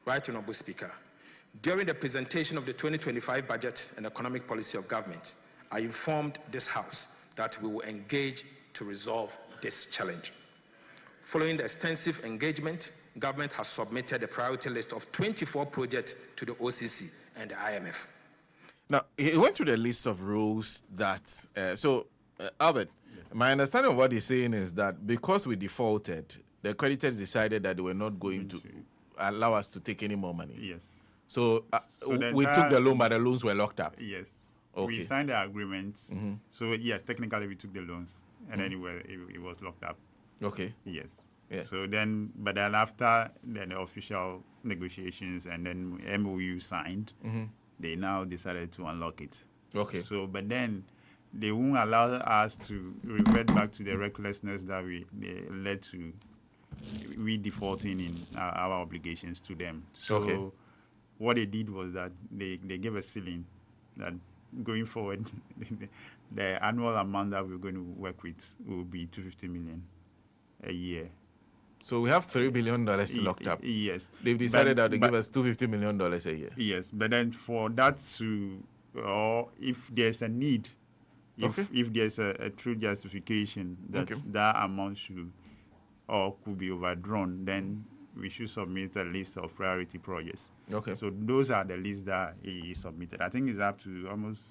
Right Honorable Speaker, during the presentation of the 2025 budget and economic policy of government, I informed this House that we will engage to resolve this challenge. Following the extensive engagement, government has submitted a priority list of 24 projects to the OCC and the IMF. Now, he went to the list of rules that, Albert, yes. My understanding of what he's saying is that because we defaulted, the creditors decided that they were not going to allow us to take any more money. Yes. So we took the loan, but the loans were locked up. Yes. Okay. We signed the agreement. So, yes, technically we took the loans, and anyway, it was locked up. Okay. Yes. Yeah. So then, but then after the official negotiations and then MOU signed, they now decided to unlock it. Okay. So, but then they won't allow us to revert back to the recklessness that led to we defaulting in our obligations to them. So, what they did was that they gave a ceiling that going forward, the annual amount that we're going to work with will be $250 million a year. So we have $3 billion locked up. Yes. They've decided that they give us $250 million a year. Yes, but then for that to, or if there's a need, if there's a true justification that that amount should or could be overdrawn, then we should submit a list of priority projects. Okay. So those are the lists that he submitted. I think it's up to almost,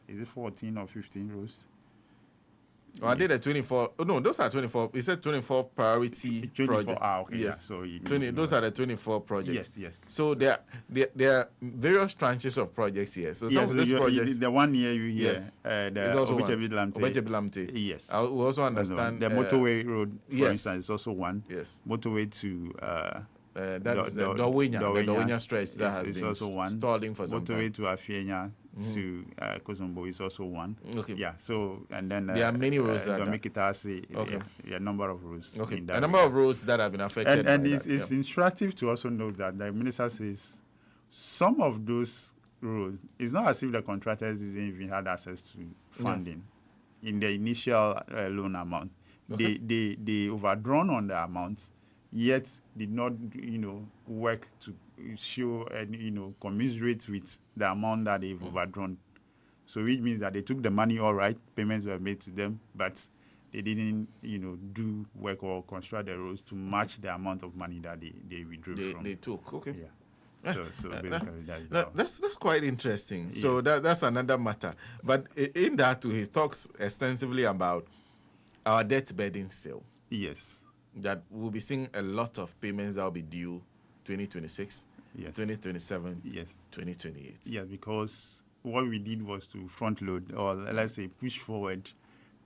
is it 14 or 15 rows? Oh, I did a 24. Oh, no, those are 24. It said 24 priority 24, projects. okay. Yes. Yeah, so 20, those are the 24 projects. Yes. So there are various tranches of projects here. So some of these projects. The one year you hear, yes. the Obechebilamte. Yes. I will also understand. The motorway road, for instance, is also one. Yes. Motorway to... that's the Dawenya stretch that has been also one. Stalling for some time. Motorway to Afienya to Kozombo is also one. Okay. Yeah. So and then there are many roads that make it as a number of roads. Okay. A number of roads that have been affected. And it's instructive to also note that the minister says some of those roads. It's not as if the contractors didn't even had access to funding in the initial loan amount. Okay. They overdrawn on the amount, yet did not work to show and commiserate with the amount that they've overdrawn. So which means that they took the money, all right, payments were made to them, but they didn't do work or construct the roads to match the amount of money that they withdrew from. They took. Okay. Yeah. So basically that's quite interesting. Yes. So that's another matter. But in that too, he talks extensively about our debt burden still. Yes. That we'll be seeing a lot of payments that will be due 2026, yes. 2027, yes. 2028. Yeah, because what we did was to front load, or let's say push forward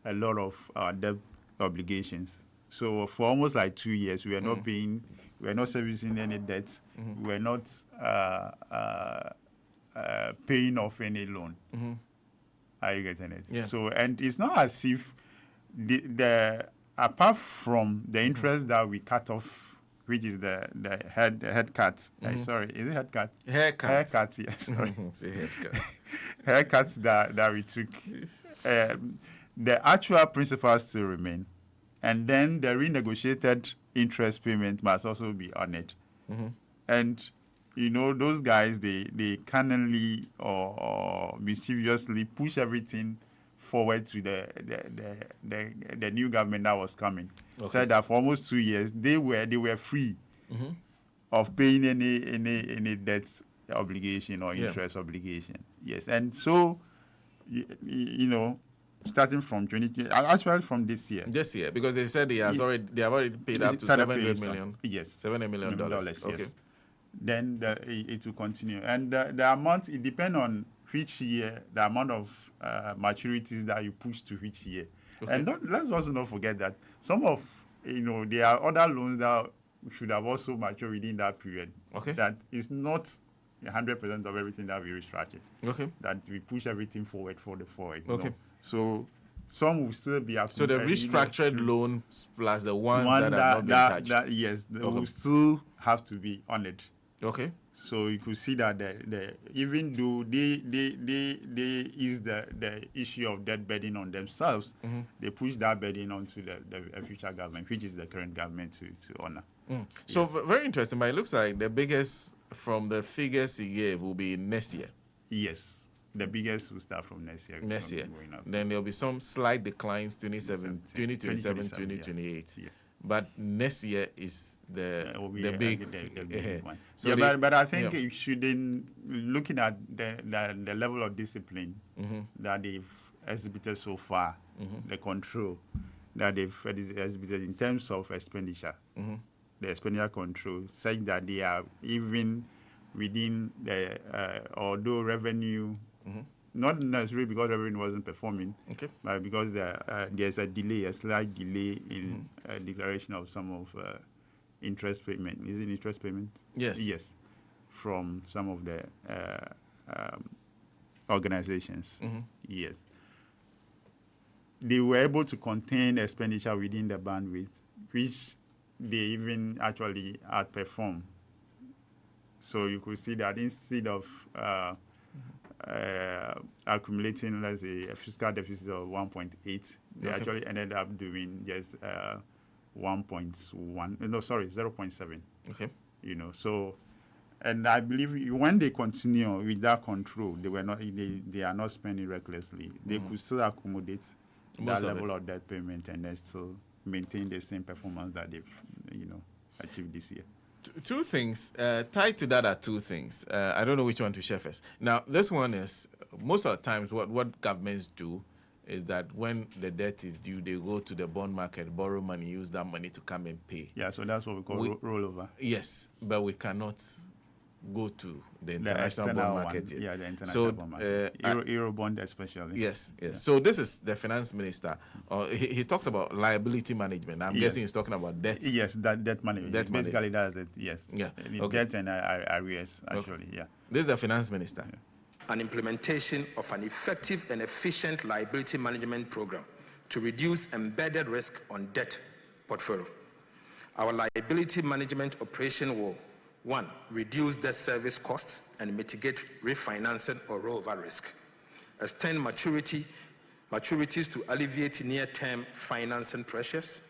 a lot of our debt obligations. So for almost like 2 years, we are not paying, we are not servicing any debt, we are not paying off any loan. Are you getting it? Yeah. So, and it's not as if the apart from the interest that we cut off, which is the head cut. Sorry, is it head cut? Haircut, yes. Sorry. Haircuts that we took. The actual principal still remain. And then the renegotiated interest payment must also be honored. And, those guys, they cunningly or mischievously push everything forward to the new government that was coming. Said that for almost 2 years they were free of paying any debt obligation or interest obligation. Yes, and so starting from 2020, actually from this year. This year, because they said they have already paid up to $700 million. Yes, $700 million. Okay. Yes. Then it will continue, and the amount, it depends on which year, the amount of maturities that you push to which year. Okay. And let's also not forget that some of, there are other loans that should have also matured within that period. Okay. That is not 100% of everything that we restructured. Okay. That we push everything forward. Okay. So some will still be up. So the restructured loans plus the ones that have not been touched. They will still have to be honored. Okay. So you could see that even though they ease the issue of debt burden on themselves, they push that burden onto the future government, which is the current government to honor. So very interesting. But it looks like the biggest from the figures he gave will be next year. Yes. The biggest will start from next year. Next year. Then there'll be some slight declines 2027, 2028. Yes. But next year is the big one. So but I think it shouldn't, looking at the level of discipline that they've exhibited so far, the control that they've exhibited in terms of expenditure, the expenditure control, such that they are even within the although revenue. Not necessarily because revenue wasn't performing, but because there's a slight delay in declaration of some of interest payment. Is it interest payment? Yes. Yes, from some of the organizations. Yes. They were able to contain expenditure within the bandwidth, which they even actually outperform. So you could see that instead of accumulating, let's say, a fiscal deficit of 1.8, they actually ended up doing just 0.7. Okay. So, and I believe when they continue with that control, they are not spending recklessly. They could still accommodate that level of debt payment and then still maintain the same performance that they've, achieved this year. Two things tied to that are two things. I don't know which one to share first. Now, this one is most of the times what governments do is that when the debt is due, they go to the bond market, borrow money, use that money to come and pay. Yeah, so that's what we call rollover. Yes, but we cannot go to the international bond market yet. Yeah, the international bond market. Euro bond especially. Yes. So this is the finance minister. He talks about liability management. I'm guessing he's talking about debt. Yes, debt management. Basically, that's it. Yes. Yeah. Debt and arrears, actually. Yeah. This is the finance minister. Yeah. An implementation of an effective and efficient liability management program to reduce embedded risk on debt portfolio. Our liability management operation will 1. Reduce debt service costs and mitigate refinancing or rollover risk. Extend maturities to alleviate near-term financing pressures.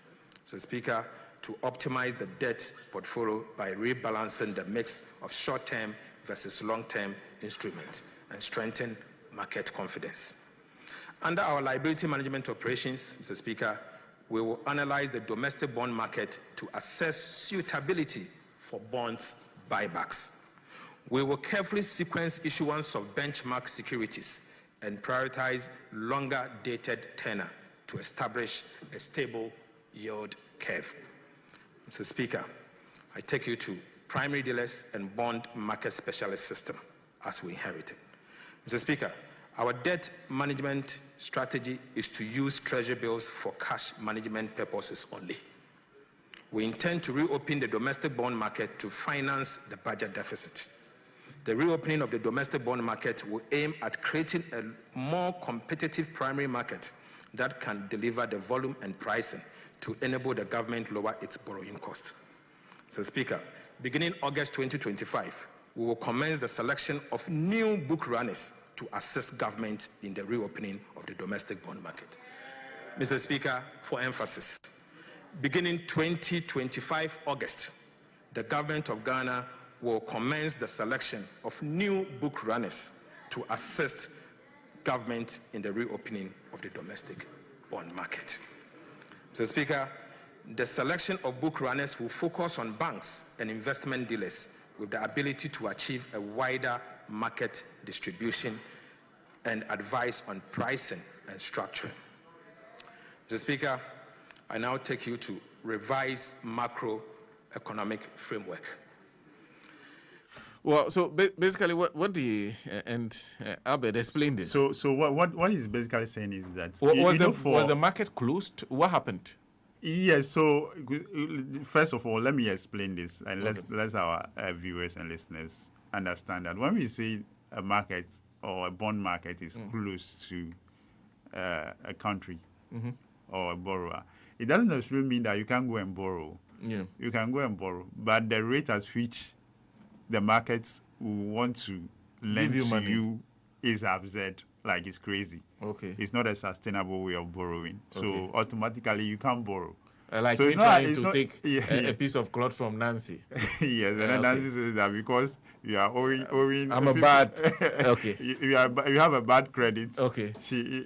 So, Speaker, to optimize the debt portfolio by rebalancing the mix of short-term versus long-term instruments and strengthen market confidence. Under our liability management operations, Mr. Speaker, we will analyze the domestic bond market to assess suitability for bonds buybacks. We will carefully sequence issuance of benchmark securities and prioritize longer dated tenor to establish a stable yield curve. Mr. Speaker, I take you to primary dealers and bond market specialist system as we inherited. Mr. Speaker, our debt management strategy is to use treasury bills for cash management purposes only. We intend to reopen the domestic bond market to finance the budget deficit. The reopening of the domestic bond market will aim at creating a more competitive primary market that can deliver the volume and pricing to enable the government lower its borrowing costs. So, Speaker, beginning August 2025, we will commence the selection of new book runners to assist government in the reopening of the domestic bond market. Mr. Speaker, for emphasis, beginning 2025 August, the government of Ghana will commence the selection of new book runners to assist government in the reopening of the domestic bond market. Mr. Speaker, the selection of book runners will focus on banks and investment dealers with the ability to achieve a wider market distribution and advice on pricing and structuring. Mr. Speaker, I now take you to revised macroeconomic framework. Well, so basically, what the Albert explain this. So what he's basically saying is that was the market closed? What happened? Yes. So first of all, let me explain this, and let's our viewers and listeners understand that when we say a market or a bond market is close to a country or a borrower, it doesn't necessarily mean that you can't go and borrow. Yeah. You can go and borrow, but the rate at which the markets will want to lend you to money. you is absurd, like it's crazy. Okay. It's not a sustainable way of borrowing. So Okay. automatically you can't borrow. Like so me it's not, trying it's to not, take yeah, a piece of cloth from Nancy. yes, and then okay. Nancy says that because you are owing I'm a bad. Okay. you have a bad credit. Okay. She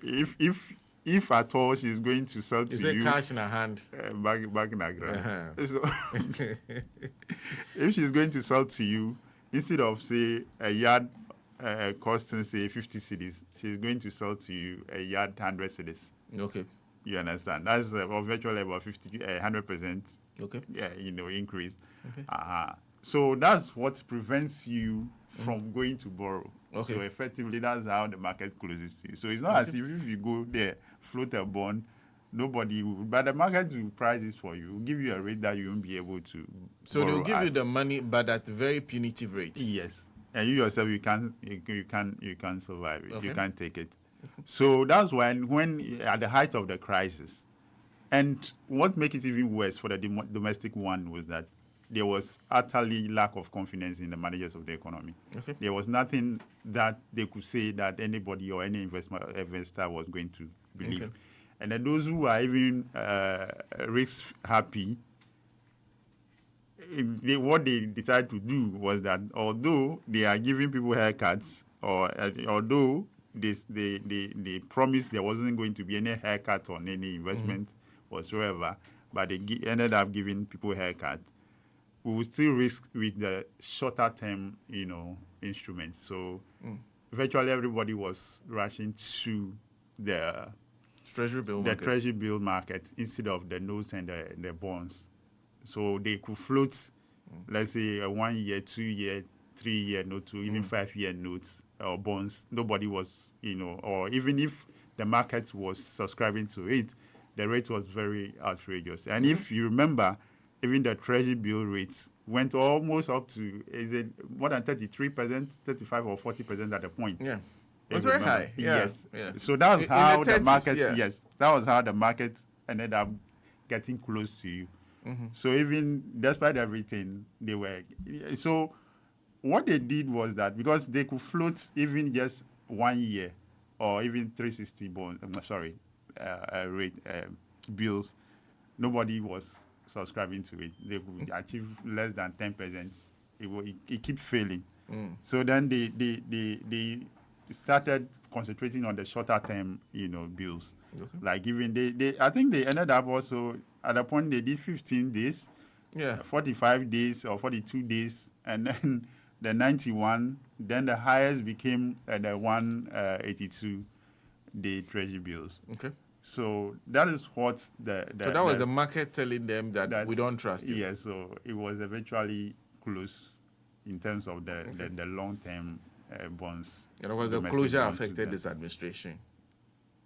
if at all she's going to sell to Is you it cash in her hand? back in her grand. Uh-huh. So if she's going to sell to you, instead of say a yard costing say 50 cedis, she's going to sell to you a yard 100 cedis. Okay. You understand? That's virtually about 100%. Okay. Increase. Okay. So that's what prevents you from going to borrow. Okay. So effectively, that's how the market closes to you. So it's not as if you go there, float a bond, nobody will, but the market will price it for you, will give you a rate that you won't be able to. So they'll give you the money, but at very punitive rates. Yes, and you yourself, you can't survive it. Okay. You can't take it. So that's when at the height of the crisis, and what makes it even worse for the domestic one was that there was utterly lack of confidence in the managers of the economy. Okay. There was nothing that they could say that anybody or any investor was going to believe. Okay. And then those who are even risk happy, what they decided to do was that although they are giving people haircuts, or although they promised there wasn't going to be any haircut on any investment whatsoever, but they ended up giving people haircuts, we will still risk with the shorter term, instruments. So virtually everybody was rushing to the treasury bill market instead of the notes and the bonds. So they could float, let's say, a 1 year, 2 year, 3 year note to even 5 year notes or bonds. Nobody was, or even if the market was subscribing to it, the rate was very outrageous. And if you remember, even the treasury bill rates went almost up to, is it more than 33%, 35 or 40% at the point? Yeah. It was very high. Yeah. Yes. Yeah. So that's how the 30s, market, yeah. yes, that was how the market ended up getting close to you. So even despite everything, they were, so what they did was that because they could float even just 1 year or even 360 bonds, rate bills, nobody was subscribing to it. They could achieve less than 10%. It kept failing. So then they started concentrating on the shorter term, bills. Okay. Like even I think they ended up also at a point they did 15 days, 45 days or 42 days, and then the 91. Then the highest became the 182 day treasury bills. Okay. So that is what so that was the market telling them that we don't trust you. Yeah, so it was eventually close in terms of the long-term bonds. And it was the closure affected this administration.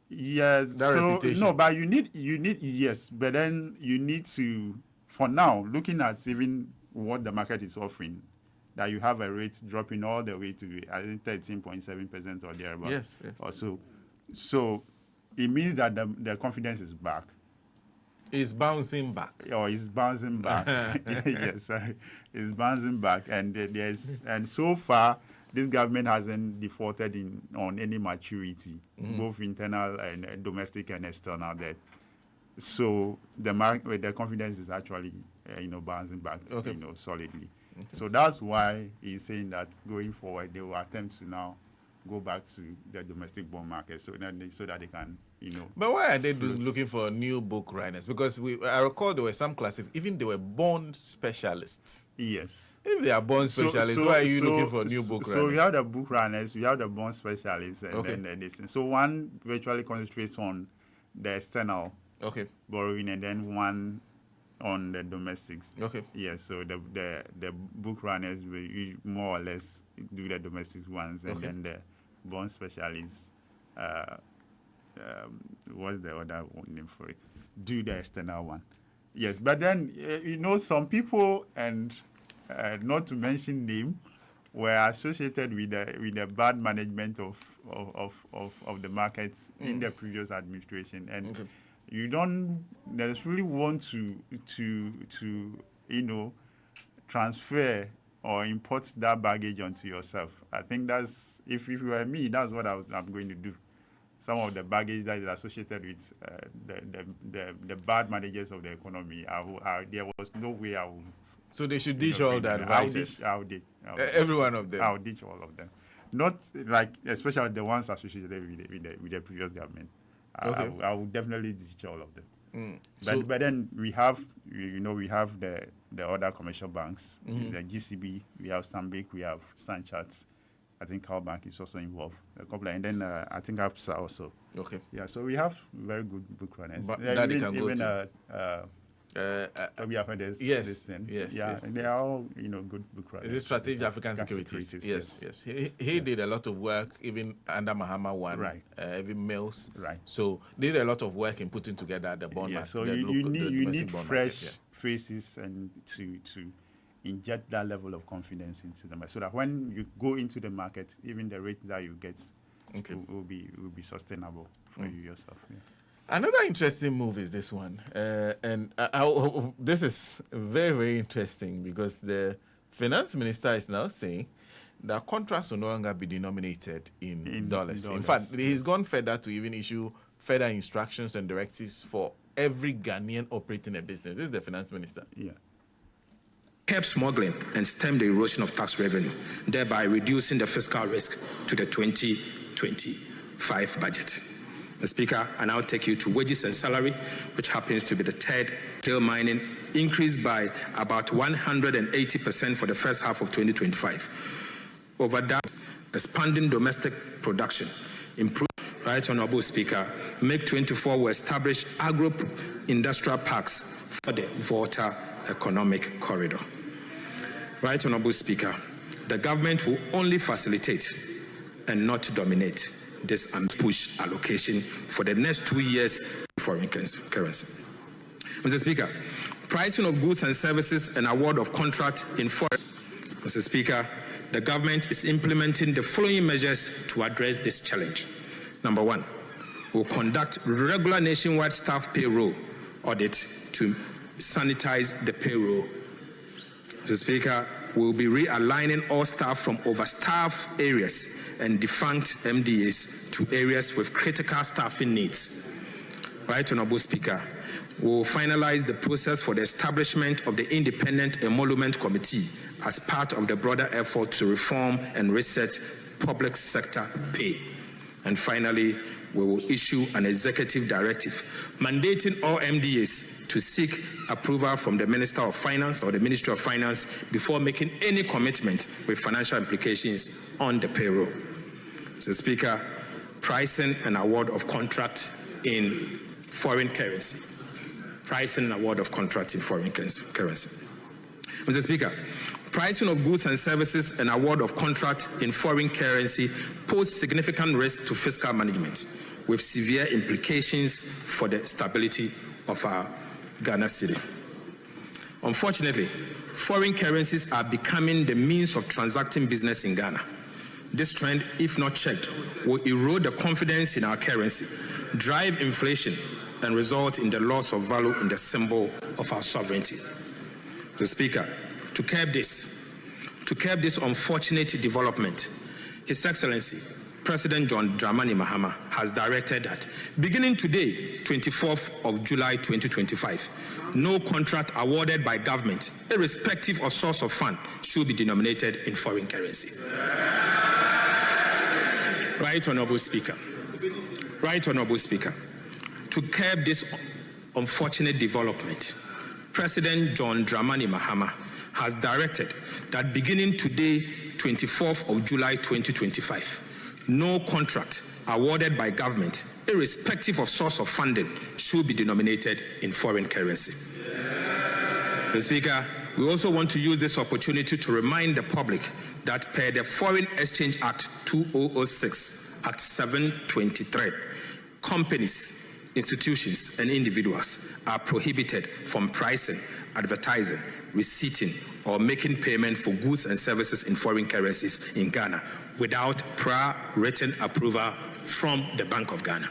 Yes, that reputation. No, but you need yes, but then you need to, for now, looking at even what the market is offering, that you have a rate dropping all the way to, I think, 13.7% or thereabouts. Yes. Or so. So it means that the confidence is back. It's bouncing back. Or it's bouncing back. Yes, sorry. It's bouncing back. And and so far, this government hasn't defaulted on any maturity, both internal and domestic and external debt. So the confidence is actually, bouncing back, solidly. Okay. So that's why he's saying that going forward, they will attempt to now go back to the domestic bond market so that they can, But why are they looking for new book runners? Because I recall there were some classes, even they were bond specialists. Yes. If they are bond specialists, why are you looking for new book runners? So we have the book runners, we have the bond specialists, and then this. So one virtually concentrates on the external borrowing, and then one on the domestics. Okay. Yes. So the book runners will more or less do the domestic ones, and then the bond specialists. What's the other name for it? Do the external one. Yes, but then some people, and not to mention name, were associated with the bad management of the markets in the previous administration, and you don't necessarily want to transfer or import that baggage onto yourself. I think that's, if you were me, that's what I'm going to do. Some of the baggage that is associated with the bad managers of the economy, there was no way I would. So they should ditch all the advices. I'll ditch. Every one of them. I'll ditch all of them. Not like, especially the ones associated with the previous government. Okay. I will definitely ditch all of them. Mm. But then we have the other commercial banks, the GCB, we have Stanbic, we have Stanchart. I think our bank is also involved. A couple, and then I think APSA also. Okay. Yeah, so we have very good book runners. But that they can go to. We have heard this. Yes. This thing. Yes. Yeah, yes, and they are all good book runners. Is it Strategic African Securities? Yes. He did a lot of work even under Mahama one. Right. Even Mills. Right. So did a lot of work in putting together the bond market. So you need fresh faces and to inject that level of confidence into them, so that when you go into the market, even the rate that you get will be sustainable for you yourself. Yeah. Another interesting move is this one, and this is very, very interesting because the finance minister is now saying that contracts will no longer be denominated in dollars. In fact, he's gone further to even issue further instructions and directives for every Ghanaian operating a business. This is the finance minister. Yeah. Curb smuggling and stem the erosion of tax revenue, thereby reducing the fiscal risk to the 2025 budget. Mr. Speaker, I now take you to wages and salary, which happens to be the third. Tail mining increased by about 180% for the first half of 2025. Over that, expanding domestic production, improved. Right, Honorable Speaker, Make 24 will establish agro-industrial parks for the Volta Economic Corridor. Right, Honorable Speaker, the government will only facilitate and not dominate this and push allocation for the next 2 years foreign currency. Mr. Speaker, pricing of goods and services and award of contract in foreign. Mr. Speaker, the government is implementing the following measures to address this challenge. Number one, we'll conduct regular nationwide staff payroll audit to sanitize the payroll. Mr. Speaker, we'll be realigning all staff from overstaffed areas and defunct MDAs to areas with critical staffing needs. Right, Honorable Speaker, we'll finalize the process for the establishment of the Independent Emolument Committee as part of the broader effort to reform and reset public sector pay. And finally, we will issue an executive directive mandating all MDAs to seek approval from the Minister of Finance or the Ministry of Finance before making any commitment with financial implications on the payroll. Mr. Speaker, pricing and award of contract in foreign currency. Pricing and award of contract in foreign currency. Mr. Speaker, pricing of goods and services and award of contract in foreign currency pose significant risk to fiscal management, with severe implications for the stability of our Ghana city. Unfortunately, foreign currencies are becoming the means of transacting business in Ghana. This trend, if not checked, will erode the confidence in our currency, drive inflation, and result in the loss of value in the symbol of our sovereignty. Mr. Speaker, to curb this unfortunate development, His Excellency President John Dramani Mahama has directed that beginning today, 24th of July 2025, no contract awarded by government, irrespective of source of fund, should be denominated in foreign currency. Right, Honorable Speaker. Right, Honorable Speaker. To curb this unfortunate development, President John Dramani Mahama has directed that beginning today, 24th of July 2025, no contract awarded by government, irrespective of source of funding, should be denominated in foreign currency. Mr. Speaker, we also want to use this opportunity to remind the public that per the Foreign Exchange Act 2006, Act 723, companies, institutions, and individuals are prohibited from pricing, advertising, receipting, or making payment for goods and services in foreign currencies in Ghana without prior written approval from the Bank of Ghana.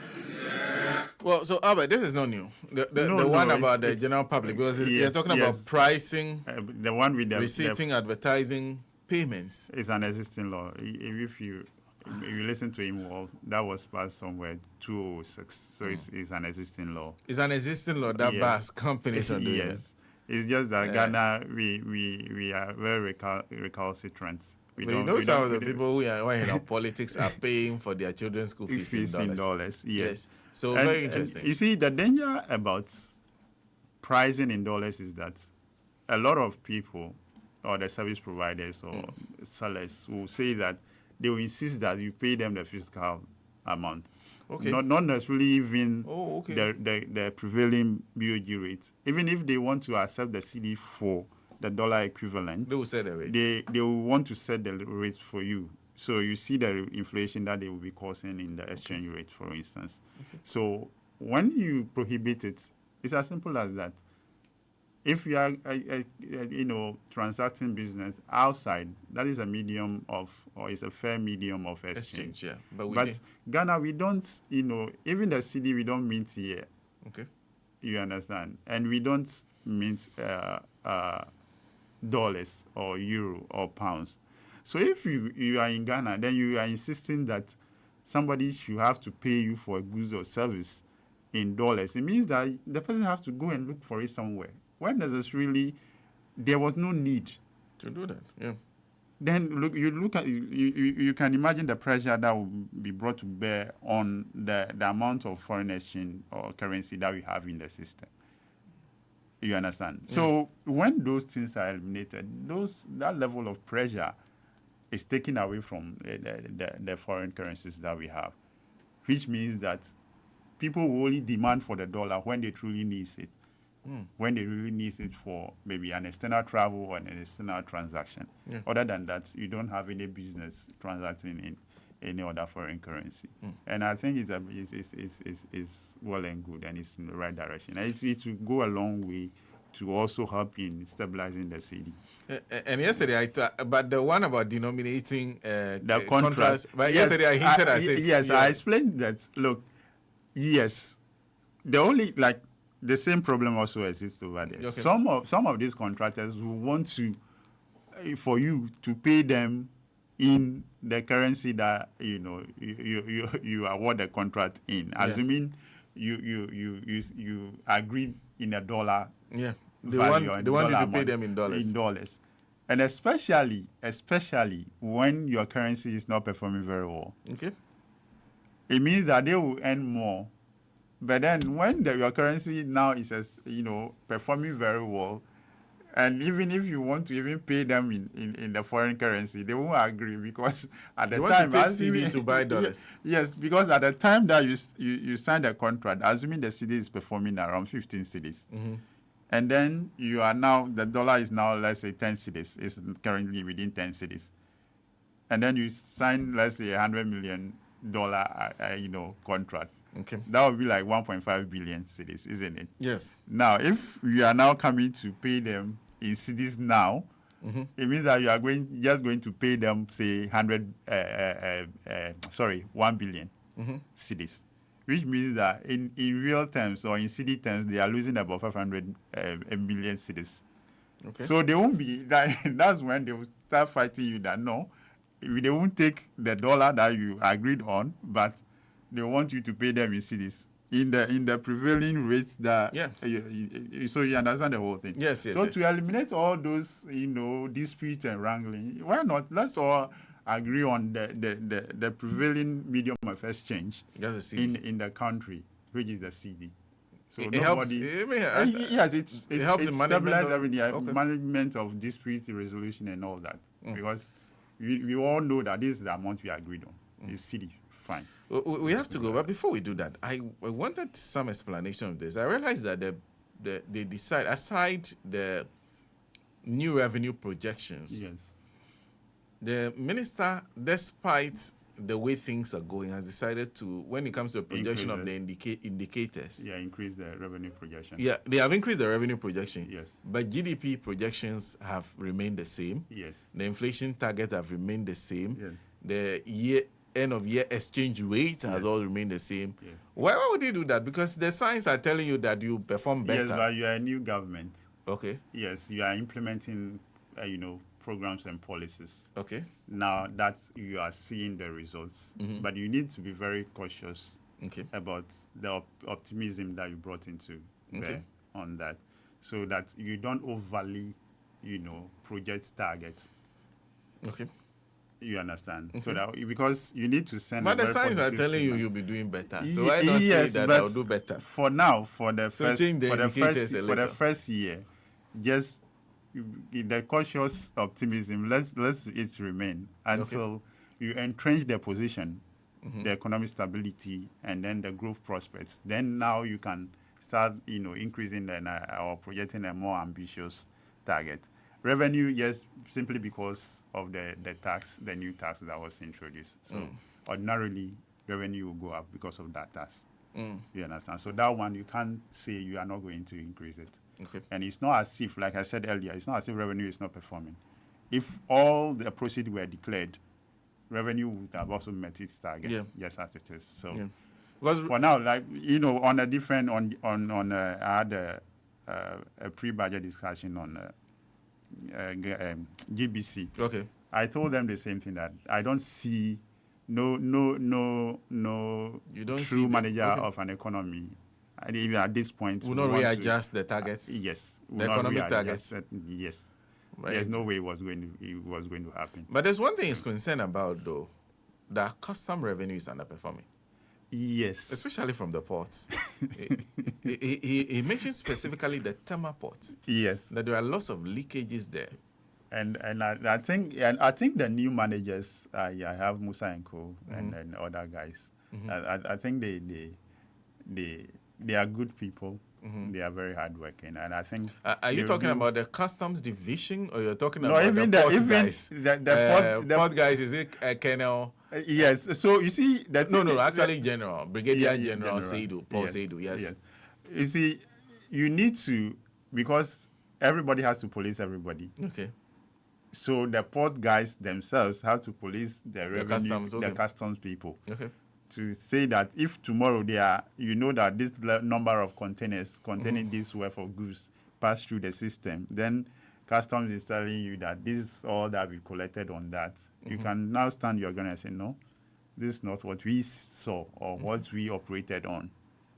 Well, so Albert, this is not new. The one about the general public, because you're talking about pricing, the one with the receipting, advertising, payments. It's an existing law. If you listen to him, well, that was passed somewhere 2006. So it's an existing law. It's an existing law that bars companies on doing it. It's just that Ghana, we are very recalcitrant. Some of the people who are in politics are paying for their children's school fees in dollars. Yes. So very interesting. And you see, the danger about pricing in dollars is that a lot of people or the service providers or sellers will say that they will insist that you pay them the fiscal amount. Okay. Not necessarily even the prevailing BOG rate. Even if they want to accept the CD for the dollar equivalent, they will set the rate. They will want to set the rate for you. So you see the inflation that they will be causing in the exchange rate, for instance. Okay. So when you prohibit it, it's as simple as that. If you are, transacting business outside, that is a medium of, or is a fair medium of exchange. Yeah. But Ghana, we don't, even the CD, we don't mint here. Okay. You understand? And we don't mint dollars or euro or pounds. So if you are in Ghana, then you are insisting that somebody should have to pay you for a goods or service in dollars. It means that the person has to go and look for it somewhere. When necessarily there was no need to do that. Yeah. Then you can imagine the pressure that will be brought to bear on the amount of foreign exchange or currency that we have in the system. You understand? Yeah. So when those things are eliminated, that level of pressure is taken away from the foreign currencies that we have, which means that people will only demand for the dollar when they truly need it, when they really need it for maybe an external travel or an external transaction. Yeah. Other than that, you don't have any business transacting in any other foreign currency. And I think it's well and good, and it's in the right direction. And it will go a long way to also help in stabilizing the city. And yesterday, but the one about denominating the contrast. But yes, yesterday I hinted at it. Yes, I explained that. Look, yes, the same problem also exists over there. Okay. Some of these contractors will want for you to pay them in the currency that you award the contract in, assuming you agreed in a dollar. Yeah, they want you to pay them in dollars. In dollars, and especially when your currency is not performing very well. Okay, it means that they will earn more. But then when your currency now is performing very well, and even if you want to even pay them in the foreign currency, they won't agree, because at the time want to take CD to buy dollars. Yes, because at the time that you signed a contract, assuming the CD is performing around 15 cedis, and then you are now, the dollar is now, let's say 10 cedis, it's currently within 10 cedis, and then you sign, let's say $100 million contract. Okay. That would be like 1.5 billion cedis, isn't it? Yes. Now, if you are now coming to pay them in cedis now, it means that you are just going to pay them, say, 1 billion cedis, which means that in real terms or in cedi terms, they are losing about 500 million cedis. Okay. So they won't be, that's when they will start fighting you that no, they won't take the dollar that you agreed on, but they want you to pay them in cedis in the prevailing rates that. Yeah. So you understand the whole thing. Yes. So to eliminate all those disputes and wrangling, why not? Let's all agree on the prevailing medium of exchange in the country, which is the CD. So it helps. Yes, it helps in stabilize everything. Okay. Management of dispute resolution and all that, because we all know that this is the amount we agreed on. It's CD. Fine. We have to go, but before we do that, I wanted some explanation of this. I realized that they decide, aside the new revenue projections, yes, the minister, despite the way things are going, has decided to, when it comes to the projection of the indicators, increase the revenue projection. Yeah, they have increased the revenue projection. Yes. But GDP projections have remained the same. Yes. The inflation targets have remained the same. Yes. The end of year exchange rate has all remained the same. Yeah. Why would you do that? Because the signs are telling you that you perform better. Yes, but you are a new government. Okay. Yes, you are implementing, programs and policies. Okay. Now that you are seeing the results, but you need to be very cautious about the optimism that you brought into there on that, so that you don't overly, project targets. Okay. You understand? So that because you need to send. But the signs are telling you you'll be doing better. So why not say that I'll do better? For now, for the first year, just the cautious optimism. Let's it remain until you entrench the position, the economic stability, and then the growth prospects. Then now you can start, increasing or projecting a more ambitious target. Revenue, yes, simply because of the new tax that was introduced. So ordinarily, revenue will go up because of that tax. You understand? So that one, you can't say you are not going to increase it. Okay. And it's not as if, like I said earlier, it's not as if revenue is not performing. If all the proceeds were declared, revenue would have also met its target, just as it is. So for now, on a different, I had a pre-budget discussion on GBC. Okay. I told them the same thing, that I don't see no true manager of an economy, and even at this point, will not readjust the targets. Yes, the economic targets. Yes, right. There's no way it was going to happen. But there's one thing he's concerned about, though, that custom revenue is underperforming. Yes, especially from the ports. he mentioned specifically the Tema ports. Yes, that there are lots of leakages there. And I think the new managers, I have Musa and Co. and other guys. I think they are good people. They are very hardworking, and I think. Are you talking about the customs division, or you're talking about the port guys? The port guys, is it Colonel? Yes. So you see that. No. Actually, General Brigadier General Seidu, Paul Seidu. Yes. You see, you need to, because everybody has to police everybody. Okay. So the port guys themselves have to police the revenue, the customs people. Okay. To say that if tomorrow they are, that this number of containers containing this worth of goods pass through the system, then customs is telling you that this is all that we collected on that. You can now stand your ground and say, no, this is not what we saw or what we operated on.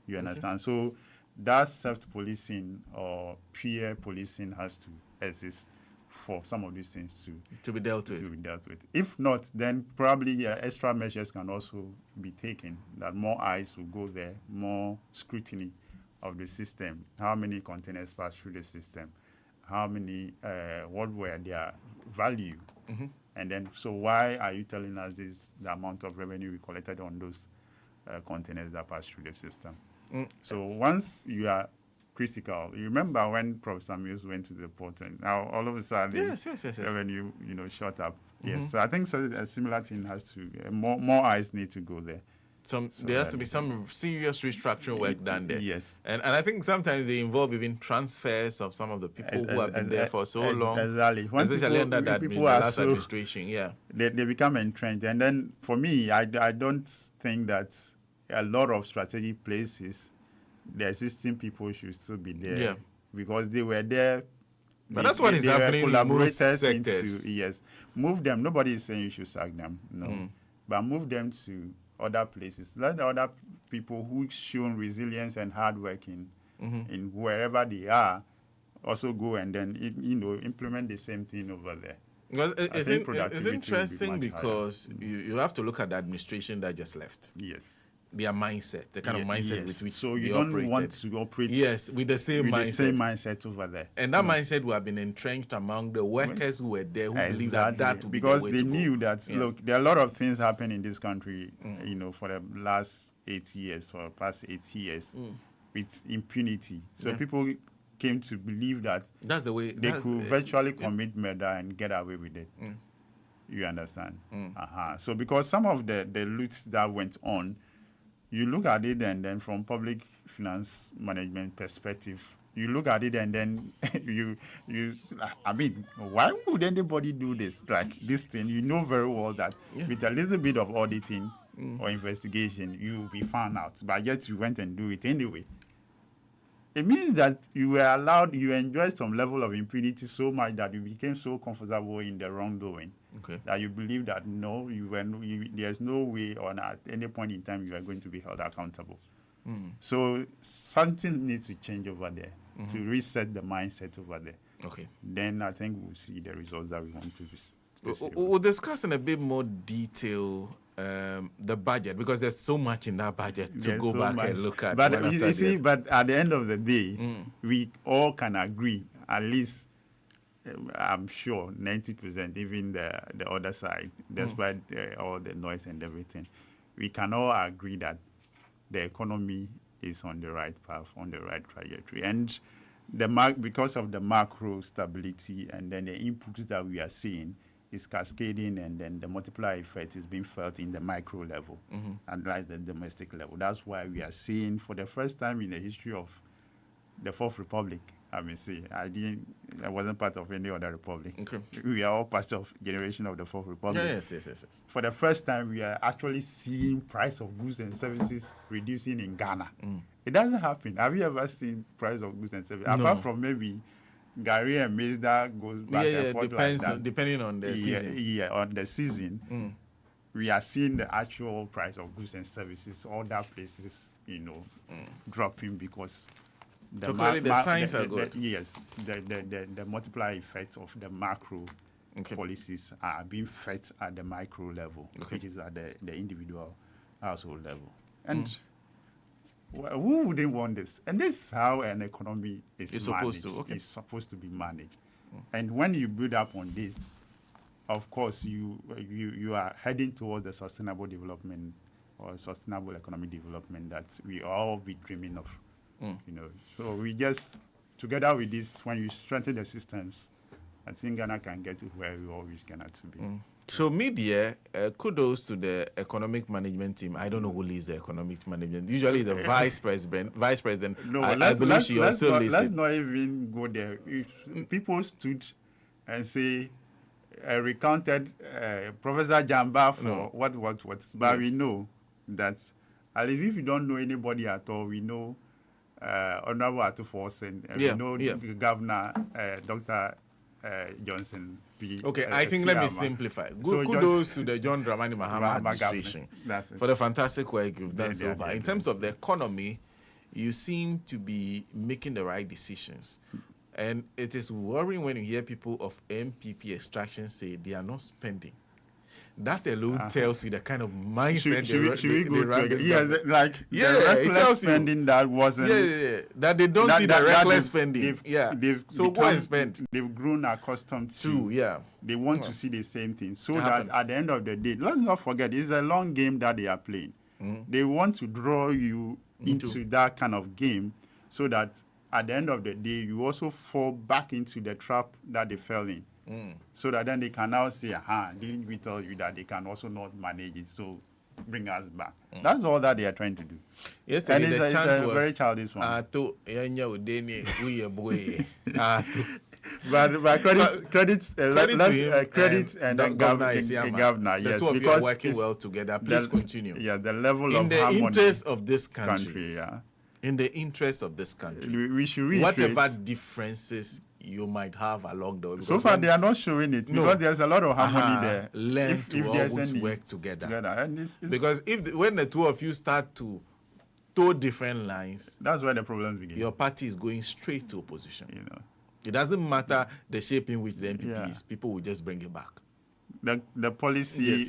You understand? So that self-policing or peer policing has to exist for some of these things to be dealt with. If not, then probably extra measures can also be taken, that more eyes will go there, more scrutiny of the system. How many containers pass through the system? How many, what were their value? And then, so why are you telling us the amount of revenue we collected on those containers that pass through the system? So once you are critical. You remember when Professor Mills went to the port, and now all of a sudden revenue, shot up. Yes, so I think a similar thing has to more eyes need to go there. There has to be some serious restructuring work done there. Yes, and I think sometimes they involve even transfers of some of the people who have been there for so long. Exactly, especially under that last administration. Yeah, they become entrenched, and then for me, I don't think that a lot of strategic places, the existing people should still be there. Yeah. Because they were there. But that's what is happening in most sectors. Yes. Move them. Nobody is saying you should sack them. No. But move them to other places. Let the other people who've shown resilience and hard working in wherever they are also go and then implement the same thing over there. Because it's interesting because you have to look at the administration that just left. Yes. Their mindset, the kind of mindset with which so you don't want to operate. Yes, with the same mindset. The same mindset over there. And that mindset would have been entrenched among the workers who were there, who believed that would because be the way they knew that look, there are a lot of things happening in this country, for the last 8 years, for the past 8 years, with impunity. So people came to believe that that's the way they could virtually commit murder and get away with it. You understand? So because some of the loots that went on, you look at it and then from public finance management perspective, you look at it and then I mean, why would anybody do this? Like this thing, you know very well that with a little bit of auditing or investigation, you will be found out. But yet you went and do it anyway. It means that you were allowed, you enjoyed some level of impunity so much that you became so comfortable in the wrongdoing that you believe that no, there's no way or at any point in time you are going to be held accountable. So something needs to change over there to reset the mindset over there. Okay. Then I think we'll see the results that we want to see. We'll discuss in a bit more detail the budget, because there's so much in that budget to go back and look at. But you see, but at the end of the day, we all can agree, at least I'm sure 90%, even the other side, despite all the noise and everything, we can all agree that the economy is on the right path, on the right trajectory. And because of the macro stability and then the inputs that we are seeing is cascading, and then the multiplier effect is being felt in the micro level and like the domestic level. That's why we are seeing, for the first time in the history of the Fourth Republic, I wasn't part of any other republic. Okay. We are all part of generation of the Fourth Republic. Yes. For the first time, we are actually seeing price of goods and services reducing in Ghana. It doesn't happen. Have you ever seen price of goods and services? No. Apart from maybe Gary and maize that goes back and forth like that. Depending on the season. Yeah, on the season, we are seeing the actual price of goods and services, other places, dropping because the signs are good. The multiplier effects of the macro policies are being felt at the micro level, which is at the individual household level. And who wouldn't want this? And this is how an economy is managed. It's supposed to be managed. And when you build up on this, of course, you are heading towards the sustainable development or sustainable economic development that we all be dreaming of. So we just, together with this, when you strengthen the systems, I think Ghana can get to where we always Ghana to be. So media, kudos to the economic management team. I don't know who leads the economic management. Usually the vice president. No, I believe she also leads it. Let's not even go there. People stood and say, recounted Professor Jamba for what. But we know that, at least if you don't know anybody at all, we know Honorable Atufo, and we know the Governor, Dr. Johnson. I think let me simplify. Kudos to the John Dramani Mahama administration for the fantastic work you've done so far. In terms of the economy, you seem to be making the right decisions. And it is worrying when you hear people of MPP extraction say they are not spending. That alone tells you the kind of mindset they run this government. The reckless spending that wasn't... that they don't see the reckless spending. So go and spend. They've grown accustomed to. They want to see the same thing. So that at the end of the day, let's not forget, it's a long game that they are playing. They want to draw you into that kind of game so that at the end of the day, you also fall back into the trap that they fell in. So that then they can now say, didn't we tell you that they can also not manage it, so bring us back. That's all that they are trying to do. Yes, and it's a very childish one. But credit and the governor, yes, the two of you are working well together. Please continue. Yeah, the level of harmony. In the interest of this country, in the interest of this country, we should reiterate whatever diffeces you might have along the way. So far, they are not showing it because there's a lot of harmony there. Learn to always work together. And it's because when the two of you start to toe different lines, that's where the problems begin. Your party is going straight to opposition. It doesn't matter the shape in which the MPP is. People will just bring it back. The policy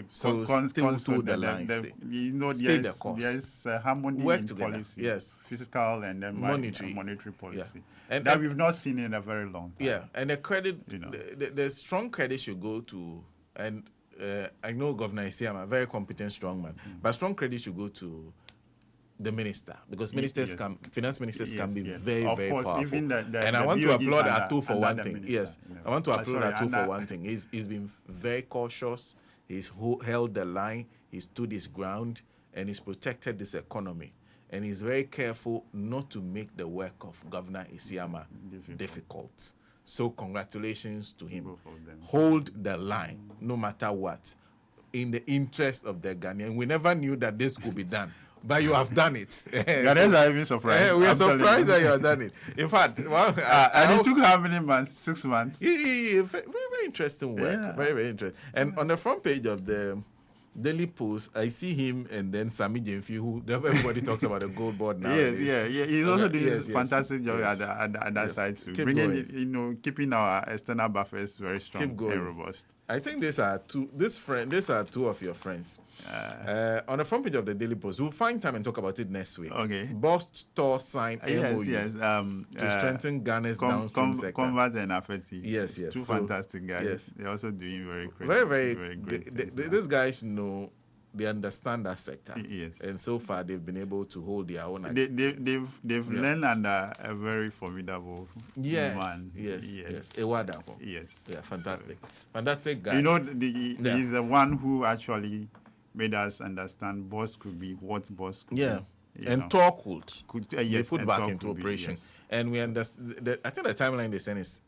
so still to the line. Stay the course. There's harmony work in together. policy, fiscal and then monetary policy, and that we've not seen in a very long time. And the credit, the strong credit should go to, and I know Governor Isiama, a very competent, strong man, but strong credit should go to the minister, because ministers finance ministers can be very, very powerful. Even and I want to applaud Atu for one thing. I want to applaud Atu for one thing. He's been very cautious. He's held the line. He stood his ground, and he's protected this economy. and he's very careful not to make the work of Governor Isiama difficult. So congratulations to him. Hold the line, no matter what, in the interest of the Ghanaian. We never knew that this could be done, but you have done it. Ghanaians are even surprised. We are surprised that you have done it. In fact, and it took how many months? 6 months? Very, very interesting work. Yeah. Very, very interesting. And on the front page of the Daily Post, I see him and then Sami Jemfi, who everybody talks about the gold board now. Yeah. He's also doing a fantastic job at that side too. Bringing, keeping our external buffers very strong and robust. I think these are two of your friends. On the front page of the Daily Post, we'll find time and talk about it next week. Okay. Boss Store signed MOU to strengthing Ghana's downstream sector. Convert and Afeti. Yes. Two fantastic guys. Yes. They're also doing very great things. These guys know. They understand that sector. Yes. And so far, they've been able to hold their own. They've learned under a very formidable man. Yes. Ewadapo. Yes. Yeah, fantastic. Fantastic guy. You know, he's the one who actually made us understand boss could be what boss could be. Yeah. And talk could be put back into operation. Yes. And we understand. I think the timeline they send is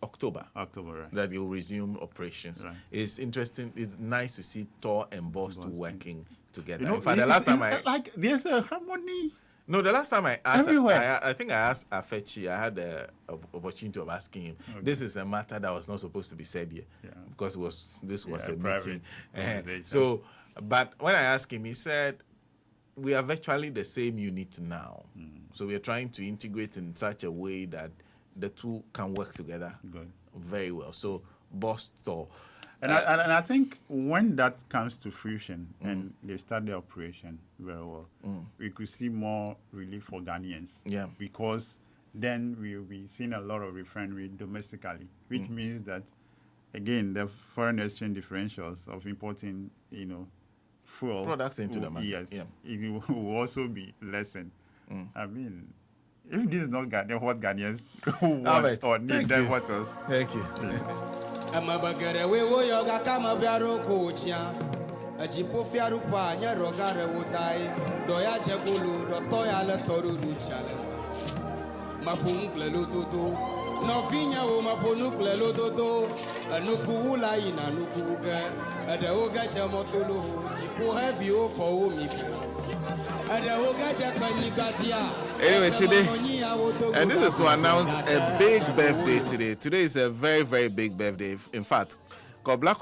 October. Right. That you'll resume operations. Right. It's interesting. It's nice to see Tor and Boss working together. You know, in fact, the last time there's a harmony. No, the last time I asked, I think I asked Afechi. I had the opportunity of asking him. Okay. This is a matter that was not supposed to be said here, because this was a meeting. So, but when I asked him, he said, "We are virtually the same unit now. So we are trying to integrate in such a way that the two can work together very well." So, Boss Tor. And I think when that comes to fruition and they start the operation very well, we could see more relief for Ghanaians. Yeah. Because then we will be seeing a lot of refinery domestically, which means that, again, the foreign exchange differentials of importing, fuel products into the market. Yes, it will also be lessened. I mean, if this is not Ghanaian, what Ghanaians want or need, then what else? Thank you. Novinha uma ponukle lododo anuku la ina nukuga ada oga chamotolo tipo heavy o for me ada oga chakani gajia. Anyway, today, and this is to announce a big birthday today. Today is a very, very big birthday. In fact, God bless.